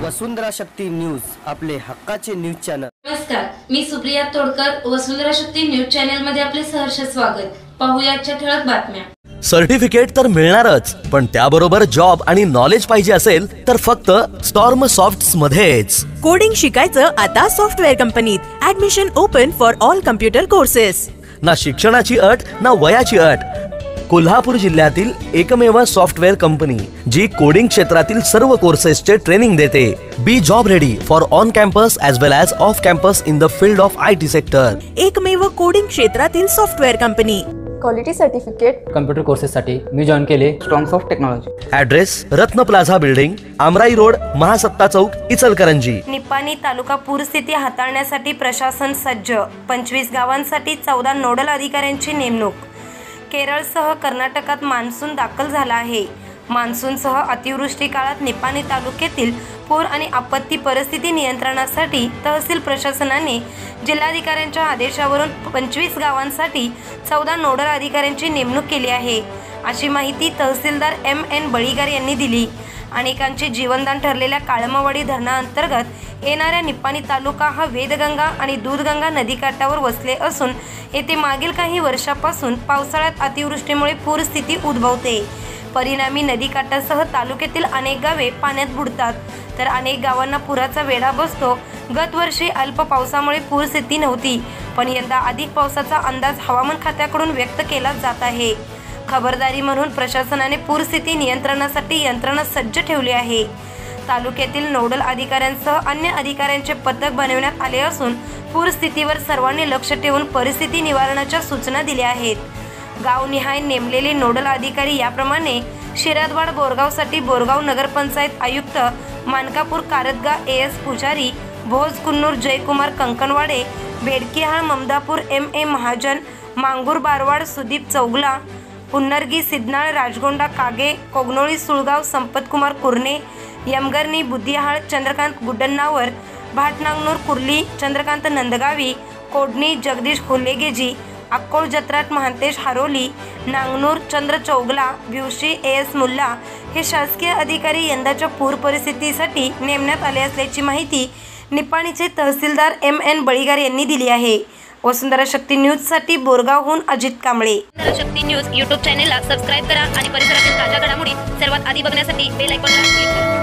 वसुंधरा शक्ती news, आपले हक्काचे news channel. नमस्कार, मी सुप्रिया तोडकर, वसुंधरा शक्ती न्यूज चॅनल मध्ये आपले सहर्ष स्वागत। पाहूया आजच्या ठळक बातम्या। सर्टिफिकेट तर मिळणारच, पण त्याबरोबर जॉब आणि नॉलेज पाहिजे असेल तर फक्त स्टॉर्म सॉफ्ट्स मध्येच। कोडिंग शिकायचं आता सॉफ्टवेअर कंपनीत। Admission open for all computer courses. ना शिक्षणाची अट ना वयाची अट। कोल्हापूर जिल्ह्यातील एकमेव सॉफ्टवेअर कंपनी जी कोडिंग क्षेत्रातील सर्व कोर्सेसचे ट्रेनिंग देते। Be job ready for on campus as well as off campus in the field of IT sector. एकमेव कोडिंग क्षेत्रातील software company. Quality certificate computer कोर्सेससाठी मी जॉईन केले strongs of technology. Address Ratna plaza building, Amrai road, Mahasatta Chowk, Ichalkaranji. Nipani तालुका पूरस्थिती हाताळण्यासाठी प्रशासन सज्ज। 25 गावांसाठी 14 नोडल अधिकाऱ्यांची नेमणूक। केरळसह कर्नाटकात मान्सून दाखल झाला आहे। मान्सूनसह अतिवृष्टी काळात निपाणी तालुक्यातील पूर आणि आपत्ती परिस्थिती नियंत्रणासाठी तहसील प्रशासनाने जिल्हाधिकाऱ्यांच्या आदेशावरून 25 गावांसाठी 14 नोडल अधिकाऱ्यांची नेमणूक केली आहे, अशी माहिती तहसीलदार MN बळीगार यांनी दिली। अनेकांचे जीवनदान ठरलेल्या काळमावाडी धरणाअंतर्गत येणाऱ्या निपाणी तालुका हा वेदगंगा आणि दूधगंगा नदीकाठावर वसले असून येथे मागील काही वर्षापासून पावसाळ्यात अतिवृष्टीमुळे पूरस्थिती उद्भवते। परिणामी नदीकाठासह तालुक्यातील अनेक गावे पाण्यात बुडतात, तर अनेक गावांना पुराचा वेढा बसतो। गत वर्षी अल्प पावसामुळे पूरस्थिती नव्हती, पण यंदा अधिक पावसाचा अंदाज हवामान खात्याकडून व्यक्त केला जात आहे। खबरदारी म्हणून प्रशासनाने पूरस्थिती नियंत्रणासाठी यंत्रणा सज्ज ठेवली आहे। तालुक्यातील नोडल अधिकाऱ्यांसह अन्य अधिकाऱ्यांचे पथक बनवण्यात आले असून पूरस्थितीवर सर्वांनी लक्ष ठेवून परिस्थिती निवारणाच्या सूचना दिल्या आहेत। गावनिहाय नेमलेले नोडल अधिकारी याप्रमाणे शिरादवाड बोरगावसाठी बोरगाव नगरपंचायत आयुक्त, मानकापूर कारदगा AS पुजारी, भोज कुन्नूर जयकुमार कंकणवाडे, बेडकीहाळ ममदापूर MA महाजन, मांगूर बारवाड सुदीप चौगला, पुन्नरगी सिद्धनाळ राजगोंडा कागे, कोगनोळी सुळगाव संपतकुमार कुर्णे, यमगर्णी बुद्धिहाळ चंद्रकांत गुड्डन्नावर, भाटनांगनूर कुर्ली चंद्रकांत नंदगावी, कोडणी जगदीश खोलेगेजी, अक्कोळ जत्राट महांतेश हारोली, नांगनूर चंद्र चौगला, भिवशी AS मुल्ला हे शासकीय अधिकारी यंदाच्या पूर परिस्थितीसाठी नेमण्यात आले असल्याची माहिती निपाणीचे तहसीलदार MN बळीगार यांनी दिली आहे। वसुंधरा शक्ती न्यूजसाठी बोरगावहून अजित कांबळे। वसुंधरा शक्ती न्यूज YouTube चॅनेलला सबस्क्राइब करा आणि परिसरातील ताज्या घडामोडी सर्वात आधी बघण्यासाठी बेल आयकॉनला क्लिक करा।